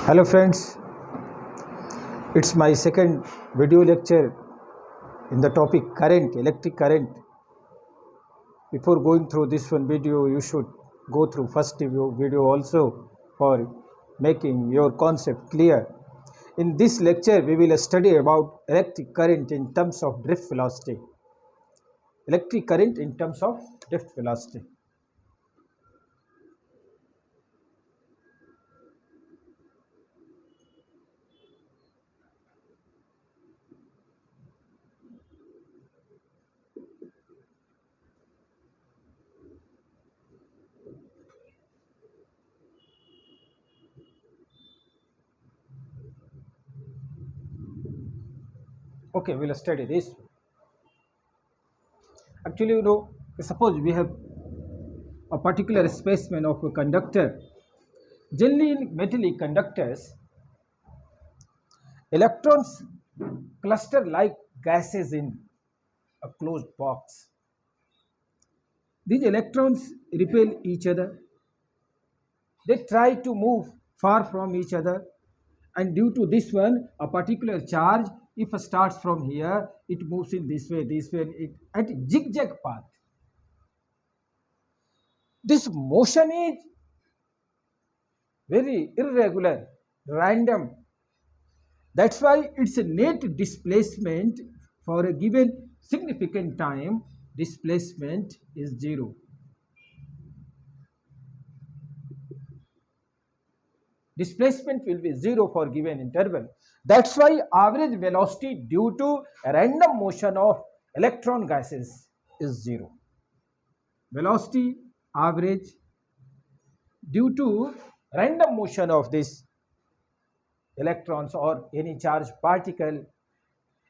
Hello friends, it's my second video lecture in the topic current, electric current. Before going through this one video, you should go through first video also for making your concept clear. In this lecture, we will study about electric current in terms of drift velocity. Electric current in terms of drift velocity. Okay, we'll study this. Actually, suppose we have a particular specimen of a conductor. Generally, in metallic conductors, electrons cluster like gases in a closed box. These electrons repel each other. They try to move far from each other, and due to this one, a particular charge, if it starts from here, it moves in this way, at zigzag path. This motion is very irregular, random. That's why its net displacement for a given significant time, displacement is zero. Displacement will be zero for given interval. That's why average velocity due to random motion of electron gases is zero. Velocity average due to random motion of this electrons or any charged particle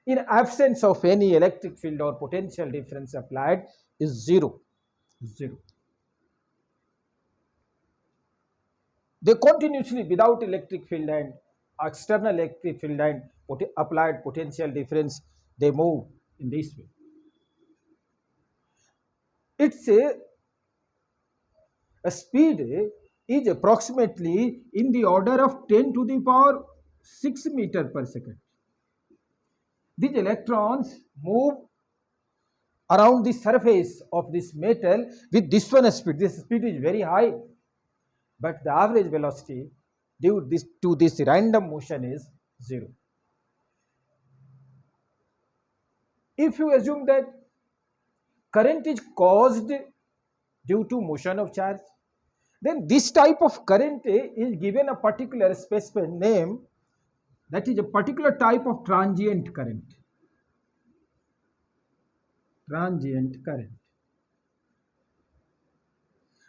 in absence of any electric field or potential difference applied is zero. They continuously, without electric field and external electric field and applied potential difference, they move in this way. Its a speed is approximately in the order of 10 to the power 6 meter per second. These electrons move around the surface of this metal with this one speed. This speed is very high, but the average velocity due to this random motion is zero. If you assume that current is caused due to motion of charge, then this type of current is given a particular specimen name, that is a particular type of transient current. Transient current.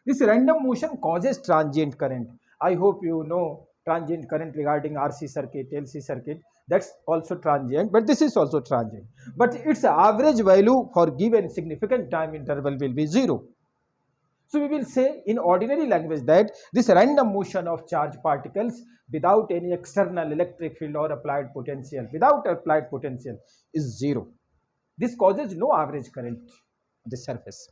This random motion causes transient current. I hope you know transient current regarding RC circuit, LC circuit. That's also transient, but this is also transient. But its average value for given significant time interval will be zero. So we will say in ordinary language that this random motion of charged particles without any external electric field or applied potential, is zero. This causes no average current on the surface.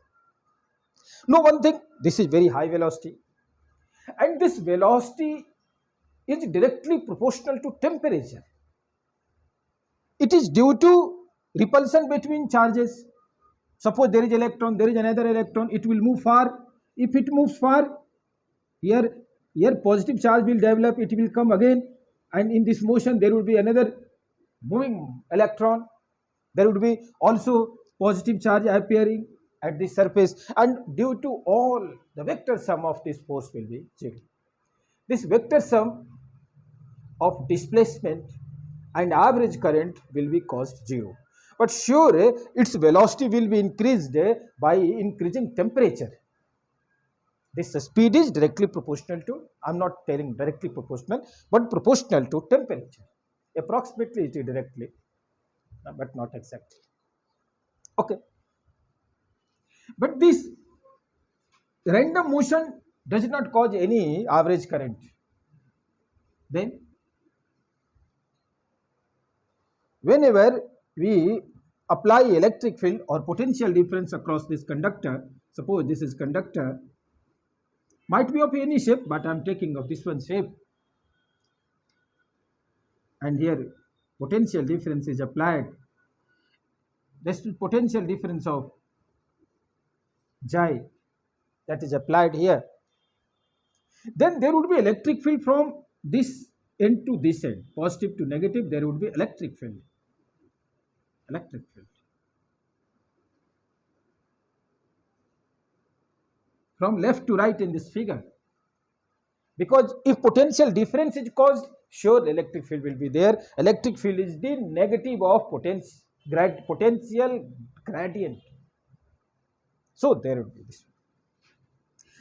Now one thing, this is very high velocity, and this velocity is directly proportional to temperature. It is due to repulsion between charges. Suppose there is electron, there is another electron, it will move far. If it moves far, here positive charge will develop, it will come again, and in this motion there will be another moving electron. There would be also positive charge appearing at the surface, and due to all, the vector sum of this force will be zero. This vector sum of displacement and average current will be caused zero. But sure, its velocity will be increased by increasing temperature. This speed is directly proportional to, I am not telling directly proportional, but proportional to temperature. Approximately it is directly, but not exactly. Okay. But this random motion does not cause any average current. Then whenever we apply electric field or potential difference across this conductor, suppose this is conductor, might be of any shape, but I am taking of this one shape. and here potential difference is applied. This is potential difference of Chi that is applied here. Then there would be electric field from this end to this end, positive to negative, there would be electric field. Electric field. From left to right in this figure. Because if potential difference is caused, sure electric field will be there. Electric field is the negative of potential gradient. So there would be this.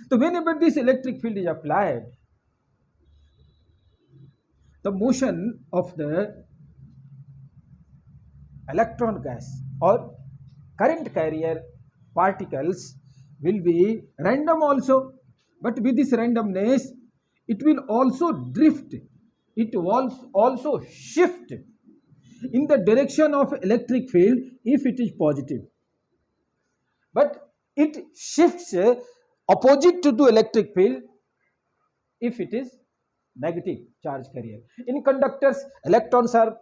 So whenever this electric field is applied, the motion of the electron gas or current carrier particles will be random also, but with this randomness it will also drift, it will also shift in the direction of electric field if it is positive, but it shifts opposite to the electric field if it is negative charge carrier. In conductors, electrons are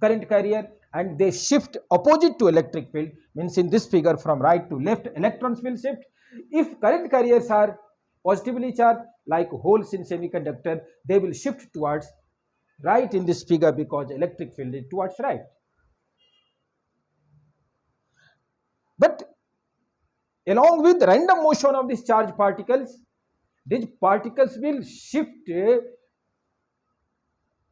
current carrier and they shift opposite to electric field, means in this figure from right to left electrons will shift. If current carriers are positively charged like holes in semiconductor, they will shift towards right in this figure because electric field is towards right. But along with random motion of these charged particles, these particles will shift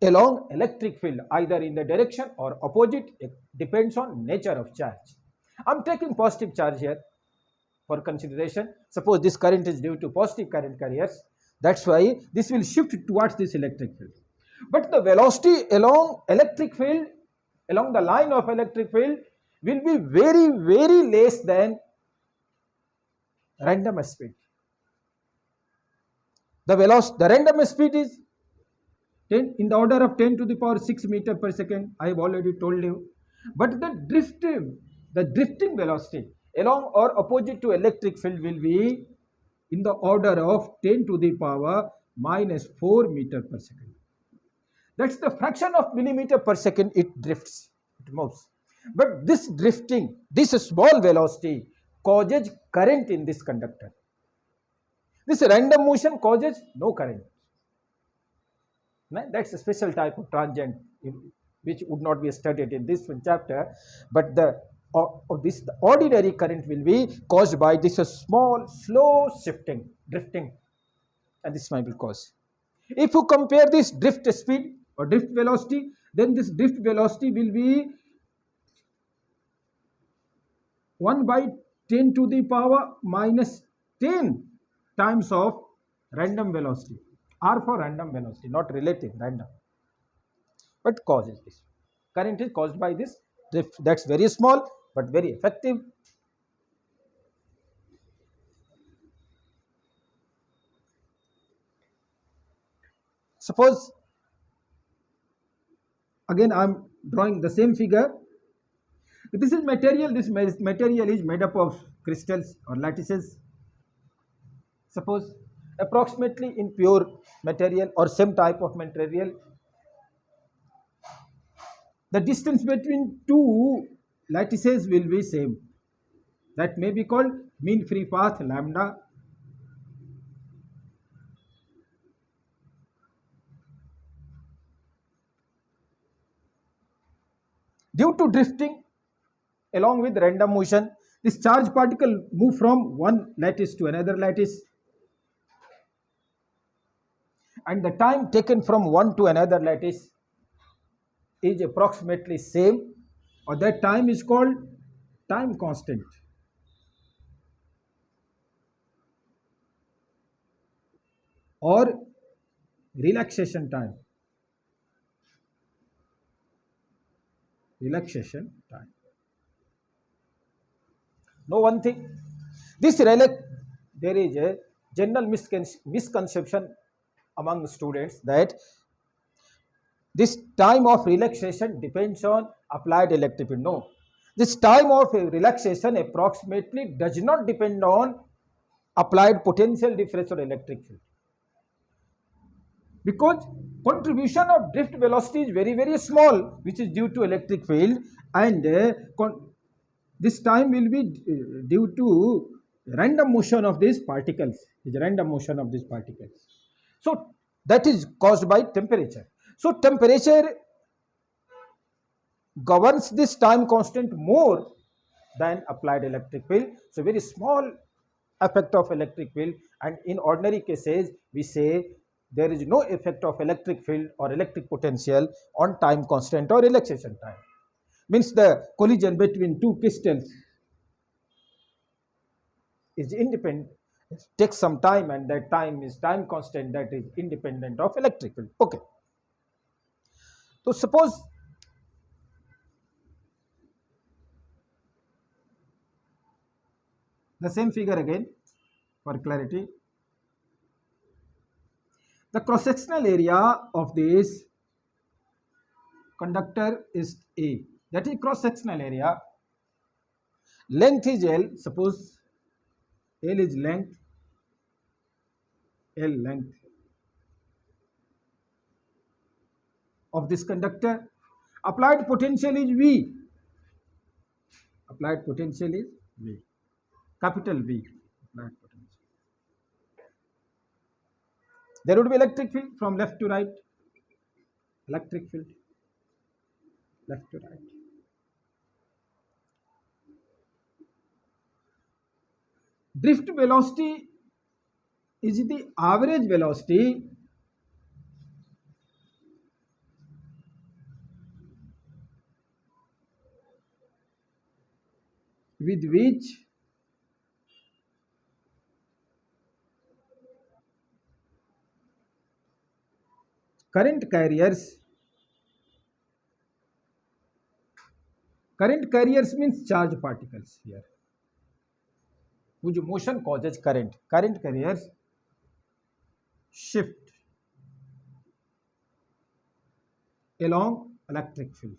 along electric field either in the direction or opposite. It depends on nature of charge. I am taking positive charge here for consideration. Suppose this current is due to positive current carriers, that's why this will shift towards this electric field. But the velocity along electric field, along the line of electric field will be very, very less than random speed. The random speed is 10 in the order of 10 to the power 6 meter per second. I have already told you. But the drifting velocity along or opposite to electric field will be in the order of 10 to the power minus 4 meter per second. That's the fraction of millimeter per second it drifts, it moves. But this drifting, this small velocity causes current in this conductor. This random motion causes no current. That's a special type of transient which would not be studied in this chapter, but the ordinary current will be caused by this small slow shifting, drifting, and this might be cause. If you compare this drift speed or drift velocity, then this drift velocity will be 1 by 10 to the power minus 10 times of random velocity. R for random velocity, not relative, random. But causes this. Current is caused by this drift. That's very small but very effective. Suppose again I am drawing the same figure. This is material. This material is made up of crystals or lattices. Suppose approximately in pure material or same type of material, the distance between two lattices will be same. That may be called mean free path lambda. Due to drifting along with random motion, this charged particle move from one lattice to another lattice, and the time taken from one to another lattice is approximately same, or that time is called time constant. Or relaxation time. Relaxation time. Know one thing, there is a general misconception among students that this time of relaxation depends on applied electric field. No, this time of relaxation approximately does not depend on applied potential difference or electric field. because contribution of drift velocity is very, very small, which is due to electric field, and this time will be due to random motion of these particles, is random motion of these particles. So that is caused by temperature. So temperature governs this time constant more than applied electric field. So very small effect of electric field, and in ordinary cases we say there is no effect of electric field or electric potential on time constant or relaxation time. Means the collision between two crystals is independent, takes some time, and that time is time constant that is independent of electric field. Okay. So suppose the same figure again for clarity. The cross-sectional area of this conductor is A, that is cross-sectional area. Length is L, suppose L is length, L length of this conductor. Applied potential is V, applied potential is V, capital V, applied potential. There would be electric field from left to right, electric field left to right. Drift velocity is the average velocity with which current carriers means charged particles here, whose motion causes current carriers shift along electric field,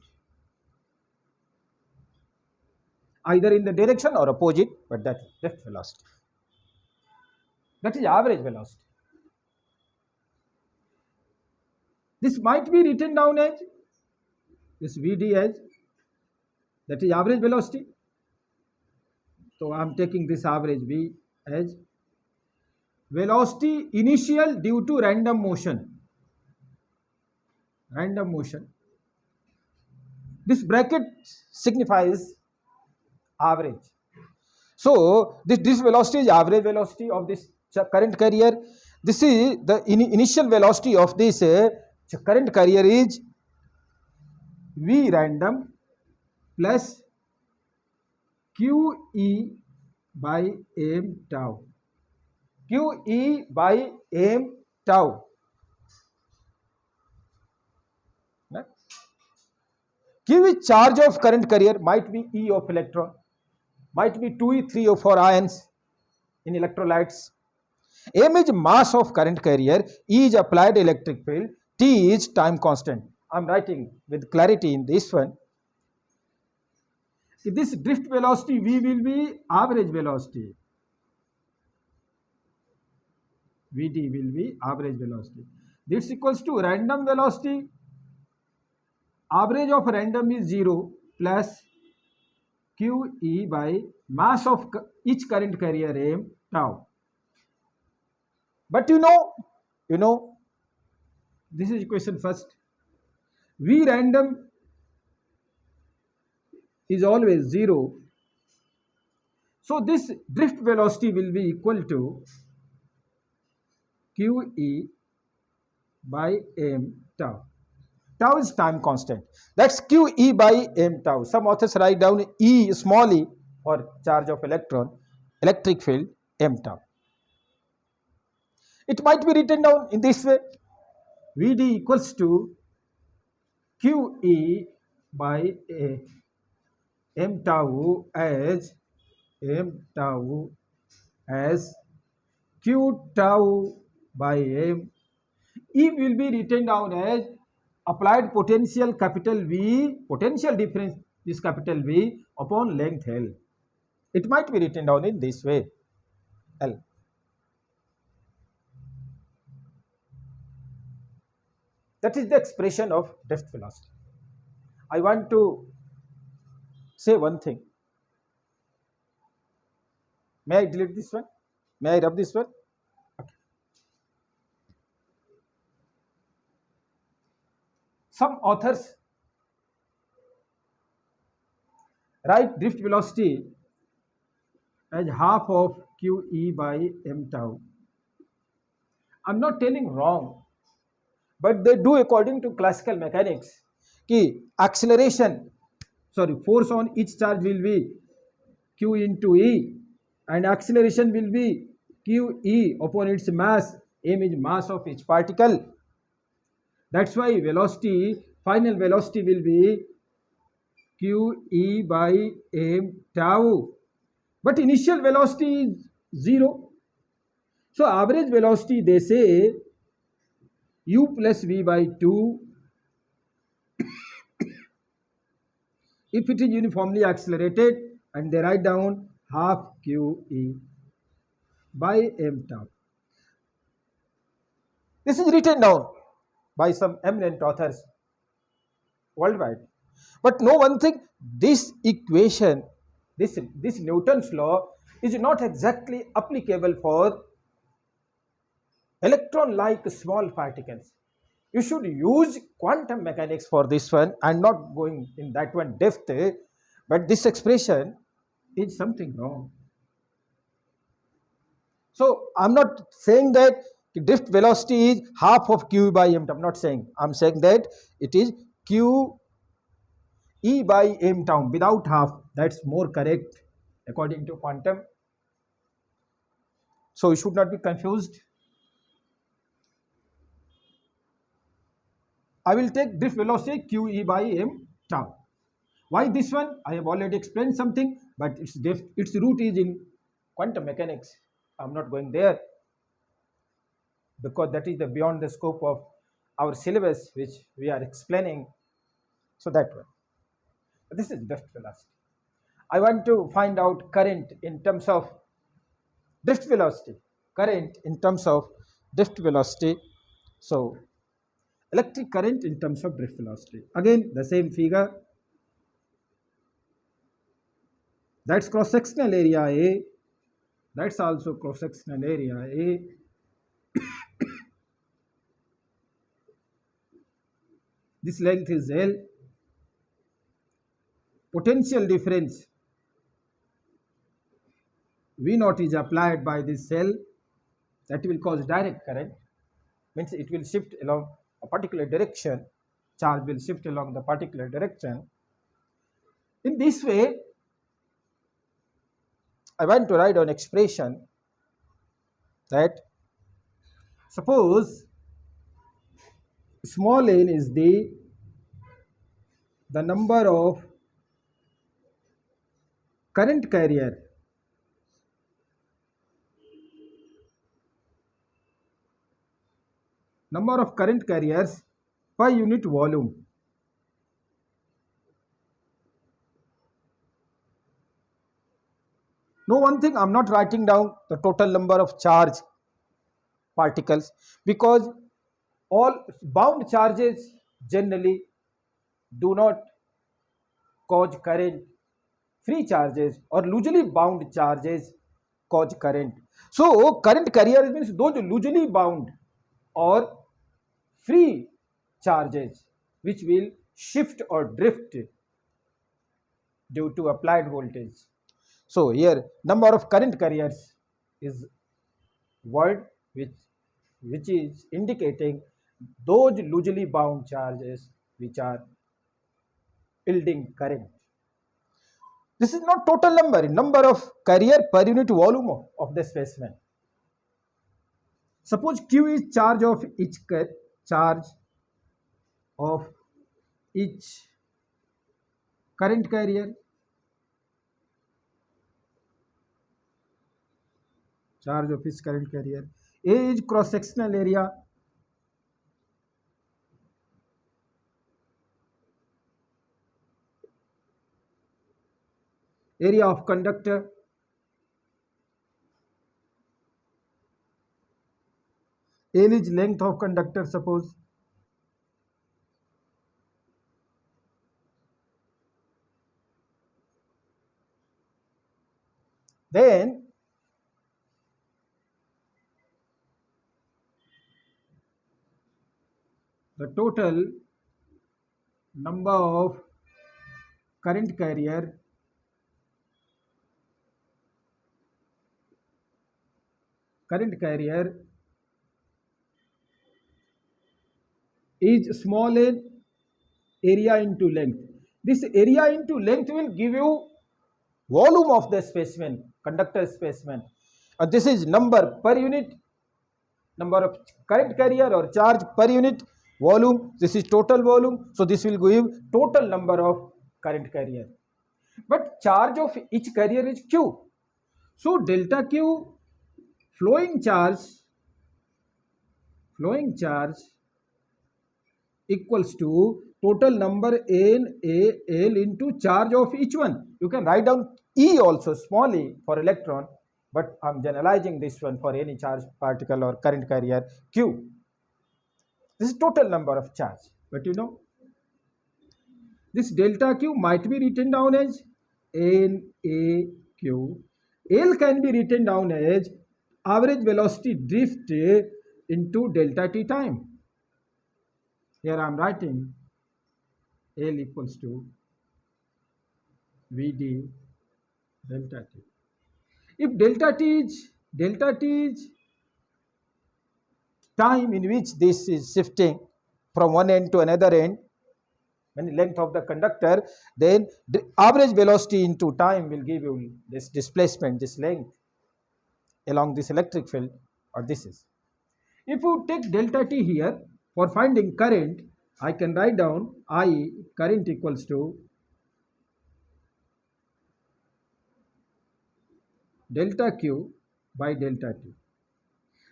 either in the direction or opposite, but that is drift velocity. That is average velocity. This might be written down as this Vd as, that is average velocity. So I am taking this average V as velocity initial due to random motion. Random motion. This bracket signifies average. So this velocity is average velocity of this current carrier. This is the initial velocity of this current carrier is V random plus QE by m tau. QE by m tau. Q is charge of current carrier, might be E of electron, might be 2E, 3 or 4 ions in electrolytes. M is mass of current carrier, E is applied electric field, T is time constant. I am writing with clarity in this one. This drift velocity V will be average velocity. Vd will be average velocity. This equals to random velocity. Average of random is 0 plus QE by mass of each current carrier m tau. But you know, this is equation first. V random is always 0. So this drift velocity will be equal to QE by m tau. Tau is time constant. That's QE by m tau. Some authors write down E small e or charge of electron, electric field m tau. It might be written down in this way. Vd equals to QE by m tau as Q tau by m. E will be written down as applied potential capital V, potential difference is capital V upon length L. It might be written down in this way, L. That is the expression of drift velocity. I want to say one thing. May I delete this one? May I rub this one? Okay. Some authors write drift velocity as half of QE by m tau. I'm not telling wrong, but they do according to classical mechanics. Ki acceleration, sorry, force on each charge will be Q into E, and acceleration will be QE upon its mass. M is mass of each particle. That's why velocity, final velocity will be QE by m tau. But initial velocity is 0. So average velocity, they say u plus v by 2 if it is uniformly accelerated, and they write down half QE by m tau. This is written down by some eminent authors worldwide. But know one thing, this equation, this Newton's law is not exactly applicable for electron-like small particles. You should use quantum mechanics for this one and not going in that one depth. But this expression is something wrong. So I'm not saying that drift velocity is half of q by m. I'm not saying. I'm saying that it is q e by m tau without half. That's more correct according to quantum. So you should not be confused. I will take drift velocity q e by m tau. Why this one? I have already explained something, but its root is in quantum mechanics. I'm not going there because that is the beyond the scope of our syllabus which we are explaining. So that one. This is drift velocity. I want to find out current in terms of drift velocity. Current in terms of drift velocity. So electric current in terms of drift velocity. Again, the same figure. That's cross-sectional area A. That's also cross-sectional area A. This length is L. Potential difference V naught is applied by this cell. That will cause direct current. Means it will shift along a particular direction. Charge will shift along the particular direction. In this way, I want to write an expression that suppose small n is the number of current carrier carriers per unit volume. Know one thing, I am not writing down the total number of charge particles because all bound charges generally do not cause current. Free charges or loosely bound charges cause current. So current carriers means those loosely bound or free charges which will shift or drift due to applied voltage. So here number of current carriers is word which is indicating those loosely bound charges which are yielding current. This is not total number of carrier per unit volume of the specimen. Suppose Q is charge of each current carrier. Charge of each current carrier. A is cross-sectional area. Area of conductor. L is length of conductor, suppose. then the total number of current carrier is small n area into length. This area into length will give you volume of the specimen, conductor specimen. And this is number per unit, number of current carrier or charge per unit volume. This is total volume. So this will give total number of current carrier. But charge of each carrier is Q. So delta Q flowing charge equals to total number N A L into charge of each one. You can write down E also, small e for electron, but I am generalizing this one for any charge particle or current carrier Q. This is total number of charge. But you know, this delta Q might be written down as NAQ. L can be written down as average velocity drift into delta T time. Here I am writing L equals to Vd delta T. If delta T is time in which this is shifting from one end to another end, when length of the conductor, then the average velocity into time will give you this displacement, this length along this electric field, or this is. If you take delta T here for finding current, I can write down I current equals to delta Q by delta T.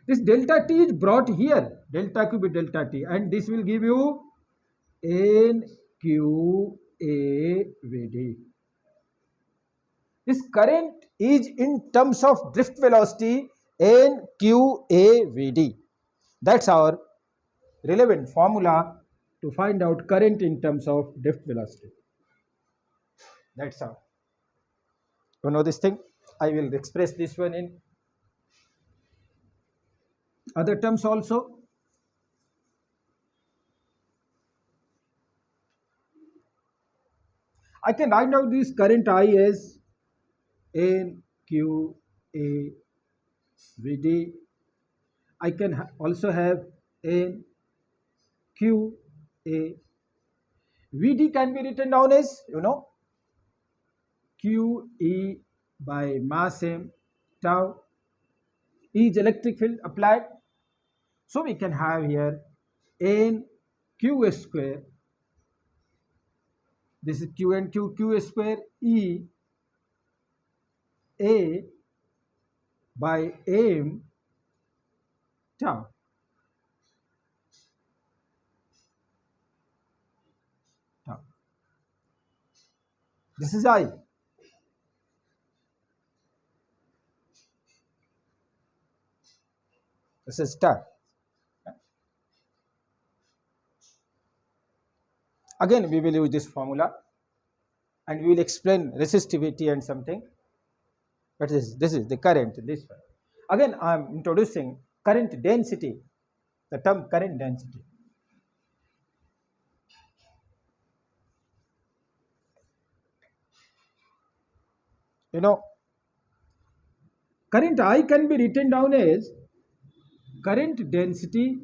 This delta T is brought here, delta Q by delta T, and this will give you NQAVD. This current is in terms of drift velocity NQAVD. That's our relevant formula to find out current in terms of drift velocity. That's how. You know this thing? I will express this one in other terms also. I can write down this current I as NQAVD. I can also have NQA. VD can be written down as, you know, QE by mass m tau. E is electric field applied. So we can have here NQ square. This is Q and Q square E A by m tau. This is I. This is star. Again, we will use this formula and we will explain resistivity and something. But this is the current, this one. Again, I am introducing current density, the term current density. You know, current I can be written down as current density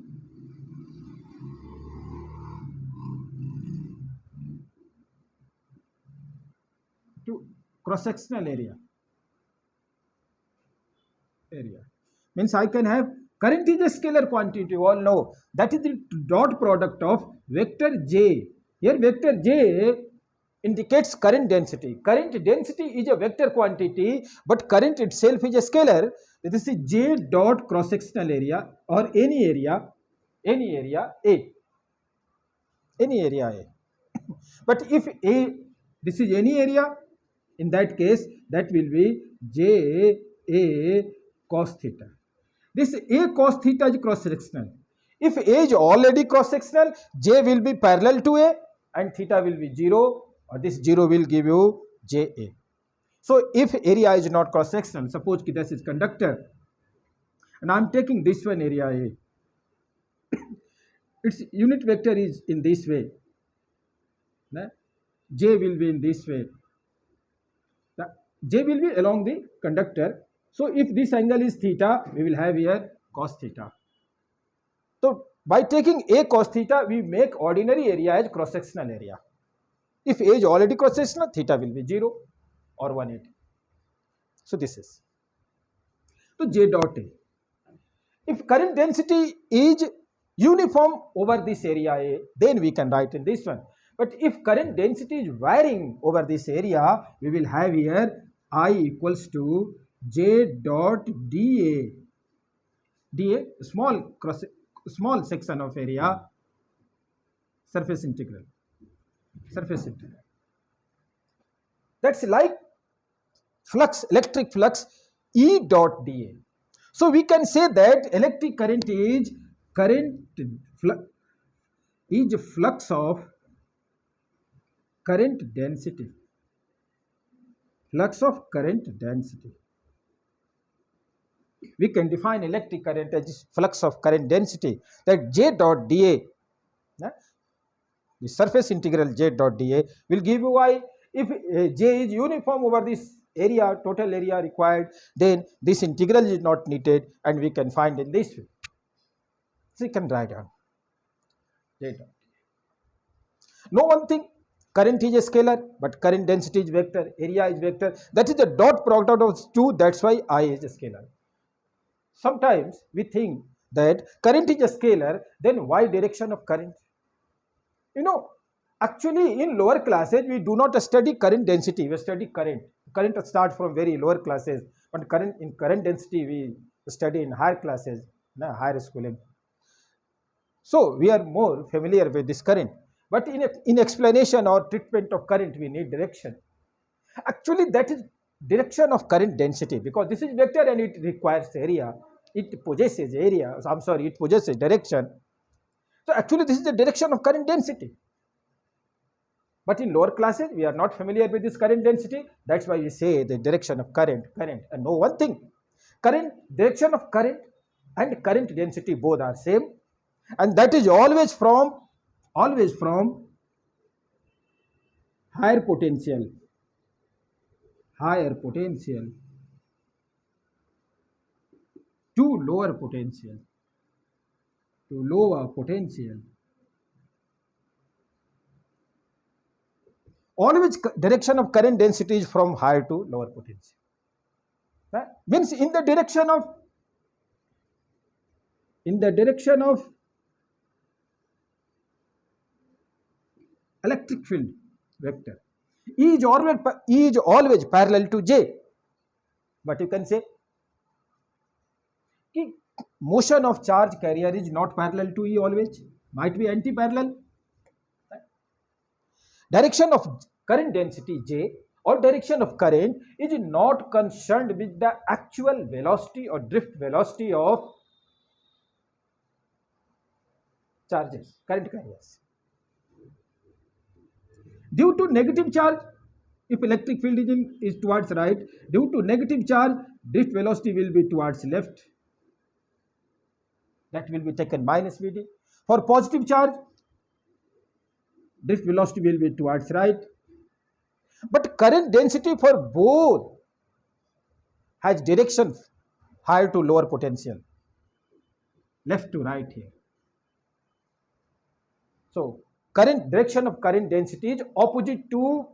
to cross-sectional area. Means I can have, current is a scalar quantity, you all know. That is the dot product of vector J. Here vector J indicates current density. Current density is a vector quantity, but current itself is a scalar. This is J dot cross-sectional area, or any area A. Any area A. But if A, this is any area, in that case, that will be J A cos theta. This A cos theta is cross-sectional. If A is already cross-sectional, J will be parallel to A and theta will be 0, or this 0 will give you JA. So if area is not cross sectional, suppose this is conductor and I am taking this one area A, its unit vector is in this way, J will be in this way, J will be along the conductor. So if this angle is theta, we will have here cos theta. So by taking A cos theta, we make ordinary area as cross sectional area. If A is already cross sectional, theta will be 0 or 180. So this is. So J dot A. If current density is uniform over this area A, then we can write in this one. But if current density is varying over this area, we will have here I equals to J dot dA. dA, small section of area, surface integral. That's like flux, electric flux E dot dA. So we can say that electric current is flux of current density. Flux of current density. We can define electric current as flux of current density, that J dot dA, the surface integral J dot dA will give you why. If J is uniform over this area, total area required, then this integral is not needed and we can find in this way. So you can write down J dot. No one thing, current is a scalar, but current density is vector, area is vector. That is the dot product out of 2, that's why I is a scalar. Sometimes we think that current is a scalar, then why direction of current? Actually in lower classes we do not study current density, we study current. Current starts from very lower classes, but in current density we study in higher classes, higher schooling. So we are more familiar with this current. But in explanation or treatment of current, we need direction. Actually, that is direction of current density, because this is vector and it requires area. It possesses area. It possesses direction. So actually, this is the direction of current density. But in lower classes, we are not familiar with this current density. That's why we say the direction of current. And know one thing, direction of current and current density both are same. And that is always from higher potential to lower potential. Always direction of current density is from higher to lower potential. Means in the direction of electric field vector, E is always parallel to J. But you can say motion of charge carrier is not parallel to E always, might be anti-parallel. Direction of current density J or direction of current is not concerned with the actual velocity or drift velocity of charges, current carriers. Due to negative charge, if electric field is towards right, due to negative charge, drift velocity will be towards left. That will be taken minus Vd. For positive charge, drift velocity will be towards right. But current density for both has direction higher to lower potential, left to right here. So direction of current density is opposite to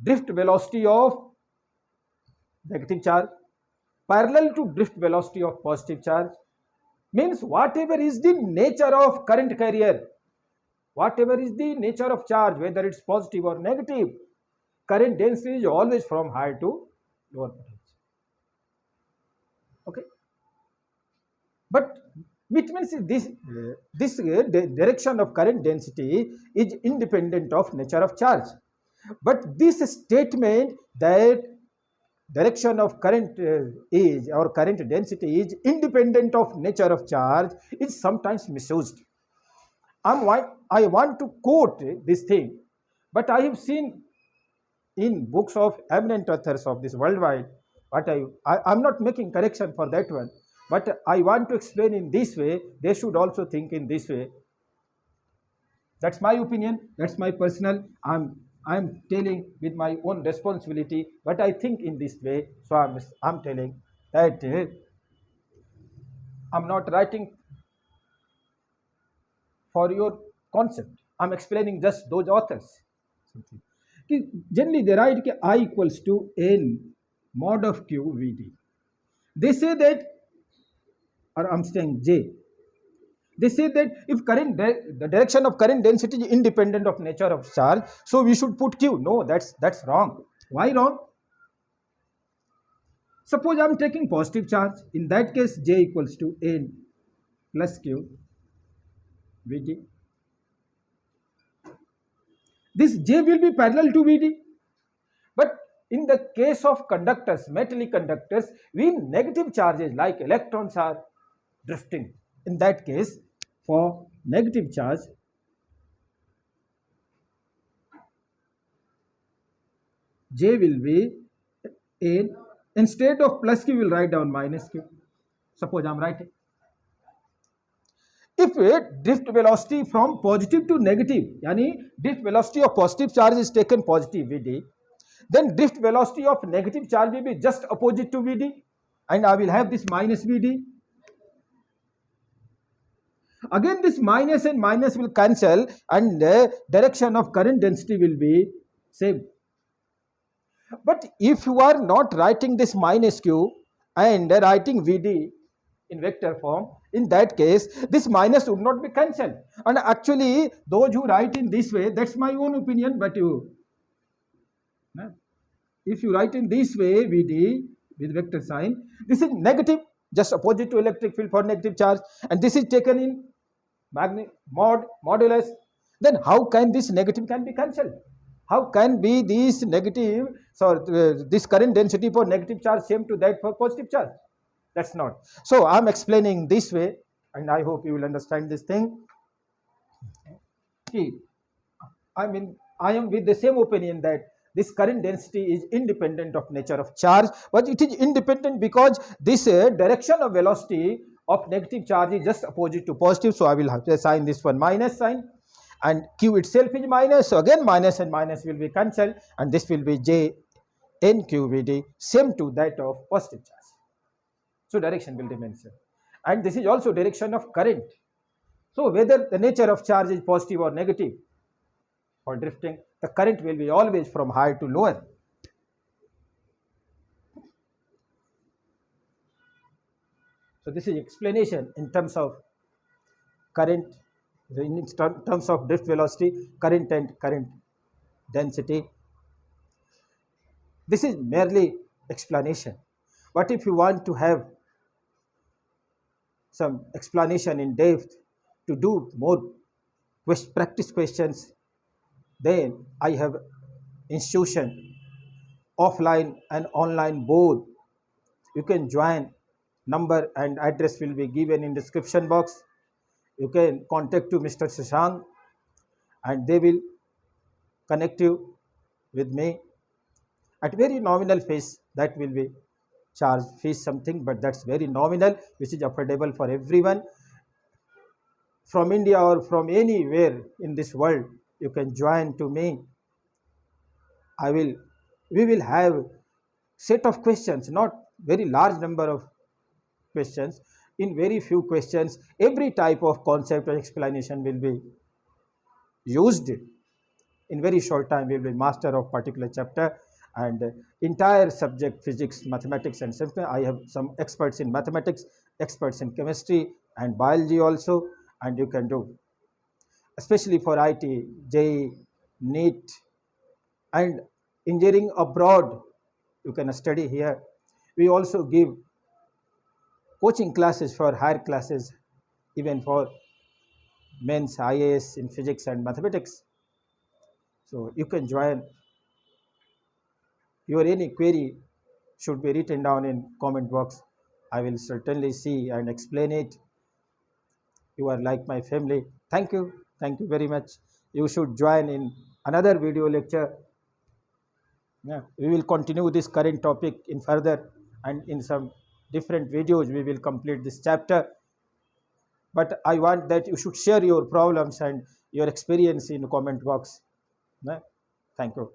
drift velocity of negative charge, parallel to drift velocity of positive charge. Means whatever is the nature of current carrier, whatever is the nature of charge, whether it's positive or negative, current density is always from higher to lower potential. Okay. But which means this direction of current density is independent of nature of charge. But this statement that direction of current current density is independent of nature of charge is sometimes misused. I want to quote this thing, but I have seen in books of eminent authors of this worldwide. But I'm not making correction for that one, but I want to explain in this way. They should also think in this way. That's my opinion. That's my personal. I'm telling with my own responsibility, but I think in this way. So I'm telling that I'm not writing for your concept. I'm explaining just those authors. Generally, they write I equals to n mod of q vd. They say that, or I'm saying j. They say that if the direction of current density is independent of nature of charge, so we should put q. No, that's wrong. Why wrong? Suppose I'm taking positive charge. In that case, j equals to n plus q vd. This j will be parallel to vd. But in the case of conductors, metallic conductors, we negative charges like electrons are drifting. In that case, for negative charge, j will be n. Instead of plus q, we will write down minus q. Suppose I'm writing. If drift velocity from positive to negative, yani drift velocity of positive charge is taken positive Vd, then drift velocity of negative charge will be just opposite to Vd, and I will have this minus Vd. Again, this minus and minus will cancel, and the direction of current density will be same. But if you are not writing this minus q and writing Vd in vector form, in that case, this minus would not be cancelled. And actually, those who write in this way, that's my own opinion, but if you write in this way, Vd with vector sign, this is negative, just opposite to electric field for negative charge, and this is taken in modulus. Then how can this negative can be cancelled? How can be this negative, so this current density for negative charge same to that for positive charge? That's not. So I'm explaining this way, and I hope you will understand this thing. See, I am with the same opinion that this current density is independent of nature of charge, but it is independent because this direction of velocity of negative charge is just opposite to positive. So I will have to assign this one minus sign, and q itself is minus. So again minus and minus will be cancelled, and this will be j n q vd, same to that of positive charge. So direction will remain same, and this is also direction of current. So whether the nature of charge is positive or negative, for drifting, the current will be always from higher to lower. So this is explanation in terms of current, in terms of drift velocity, current and current density. This is merely explanation. But if you want to have some explanation in depth, to do more practice questions, then I have institution, offline and online both. You can join. Number and address will be given in description box. You can contact to Mr. Shashank, and they will connect you with me at very nominal fees. That will be charge fees something, but that's very nominal, which is affordable for everyone from India or from anywhere in this world. You can join to me. We will have set of questions, not very large number of questions. In very few questions, every type of concept or explanation will be used. In very short time, we will be master of particular chapter and entire subject, physics, mathematics, and something. I have some experts in mathematics, experts in chemistry and biology also, and you can do, especially for IT, JEE, NEET, and engineering abroad. You can study here. We also give coaching classes for higher classes, even for men's IAS in physics and mathematics. So you can join. Your any query should be written down in comment box. I will certainly see and explain it. You are like my family. Thank you. Thank you very much. You should join in another video lecture. Yeah, we will continue this current topic in further, and in some different videos we will complete this chapter. But I want that you should share your problems and your experience in comment box. Yeah. Thank you.